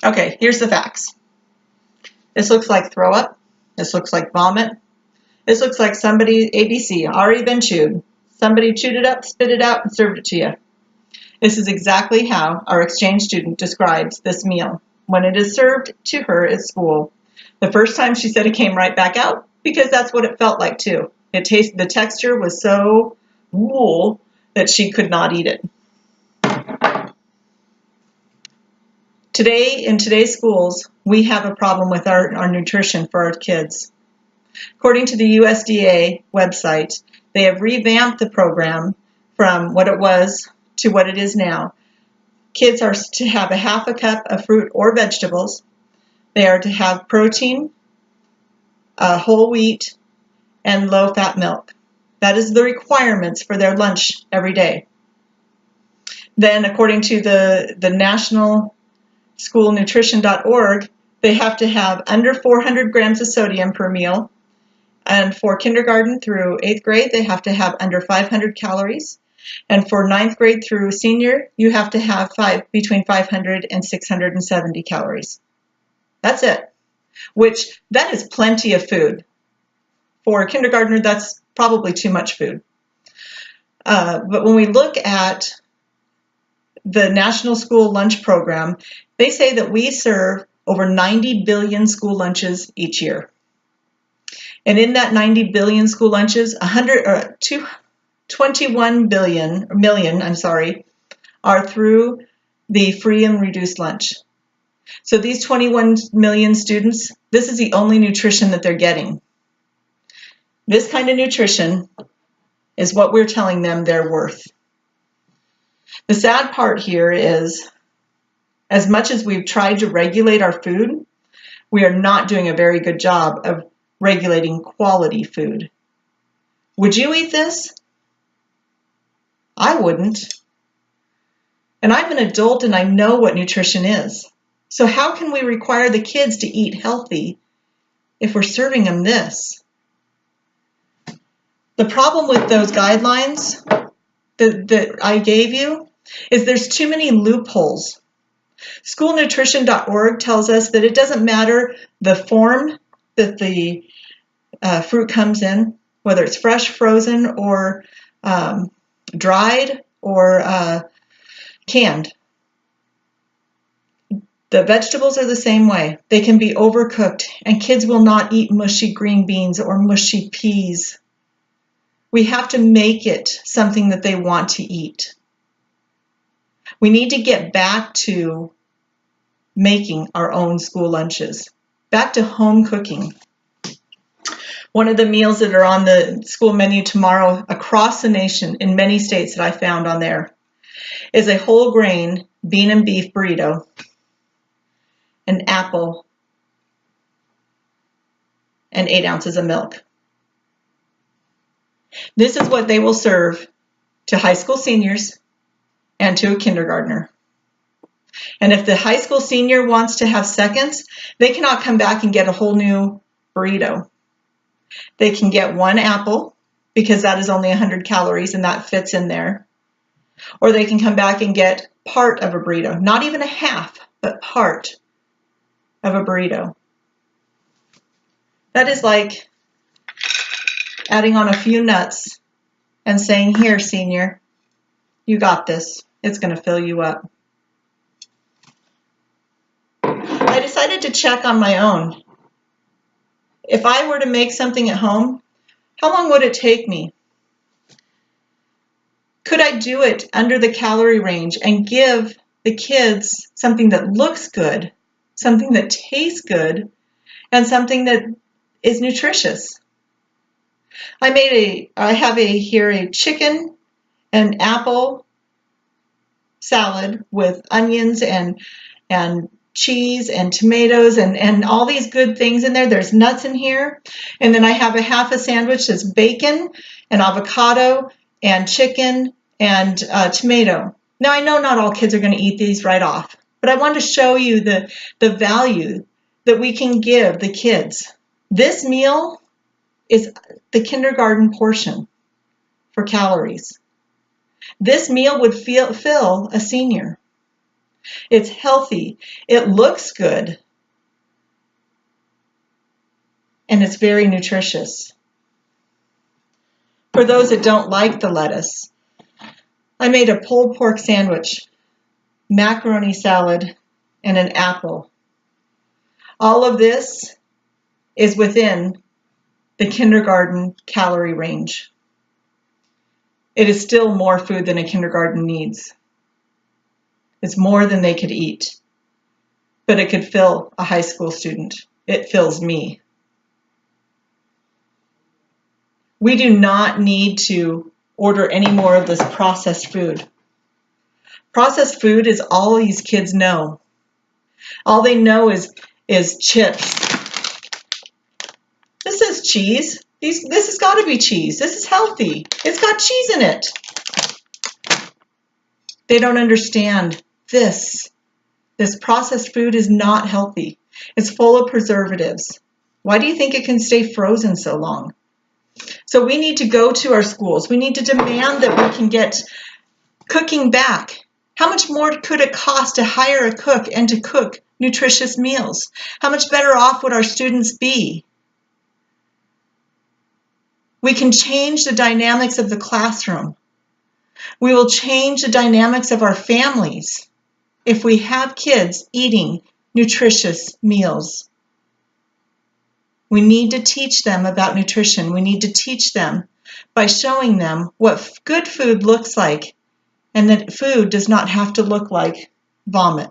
Okay, here's the facts. This looks like throw up. This looks like vomit. This looks like somebody, ABC, already been chewed. Somebody chewed it up, spit it out, and served it to you. This is exactly how our exchange student describes this meal when it is served to her at school. The first time she said it came right back out because that's what it felt like too. The texture was so wool that she could not eat it. Today, in today's schools, we have a problem with our nutrition for our kids. According to the USDA website, they have revamped the program from what it was to what it is now. Kids are to have a half a cup of fruit or vegetables. They are to have protein, whole wheat, and low-fat milk. That is the requirements for their lunch every day. Then, according to the National SchoolNutrition.org, they have to have under 400 grams of sodium per meal. And for kindergarten through 8th grade, they have to have under 500 calories. And for 9th grade through senior, you have to have between 500 and 670 calories. That's it. Which, that is plenty of food. For a kindergartner, that's probably too much food. But when we look at the National School Lunch Program, they say that we serve over 90 billion school lunches each year. And in that 90 billion school lunches, 21 million are through the free and reduced lunch. So these 21 million students, this is the only nutrition that they're getting. This kind of nutrition is what we're telling them they're worth. The sad part here is, as much as we've tried to regulate our food, we are not doing a very good job of regulating quality food. Would you eat this? I wouldn't. And I'm an adult and I know what nutrition is. So how can we require the kids to eat healthy if we're serving them this? The problem with those guidelines that I gave you is there's too many loopholes. SchoolNutrition.org tells us that it doesn't matter the form that the fruit comes in, whether it's fresh, frozen, or dried, or canned. The vegetables are the same way. They can be overcooked, and kids will not eat mushy green beans or mushy peas. We have to make it something that they want to eat. We need to get back to making our own school lunches, back to home cooking. One of the meals that are on the school menu tomorrow across the nation in many states that I found on there is a whole grain bean and beef burrito, an apple, and 8 ounces of milk. This is what they will serve to high school seniors and to a kindergartner. And if the high school senior wants to have seconds, they cannot come back and get a whole new burrito. They can get 1 apple because that is only 100 calories and that fits in there. Or they can come back and get part of a burrito, not even a half, but part of a burrito. That is like adding on a few nuts and saying, here, senior, you got this. It's going to fill you up. I decided to check on my own. If I were to make something at home, how long would it take me? Could I do it under the calorie range and give the kids something that looks good, something that tastes good, and something that is nutritious? I have here a chicken and apple salad with onions and cheese and tomatoes and all these good things in there. There's nuts in here. And then I have a half a sandwich that's bacon and avocado and chicken and tomato. Now, I know not all kids are going to eat these right off, but I wanted to show you the value that we can give the kids. This meal is the kindergarten portion for calories. This meal would fill a senior. It's healthy. It looks good. And it's very nutritious. For those that don't like the lettuce, I made a pulled pork sandwich, macaroni salad, and an apple. All of this is within the kindergarten calorie range. It is still more food than a kindergarten needs. It's more than they could eat, but it could fill a high school student. It fills me. We do not need to order any more of this processed food. Processed food is all these kids know. All they know is chips. This is cheese. This has got to be cheese. This is healthy. It's got cheese in it. They don't understand this. This processed food is not healthy. It's full of preservatives. Why do you think it can stay frozen so long? So we need to go to our schools. We need to demand that we can get cooking back. How much more could it cost to hire a cook and to cook nutritious meals? How much better off would our students be? We can change the dynamics of the classroom. We will change the dynamics of our families if we have kids eating nutritious meals. We need to teach them about nutrition. We need to teach them by showing them what good food looks like, and that food does not have to look like vomit.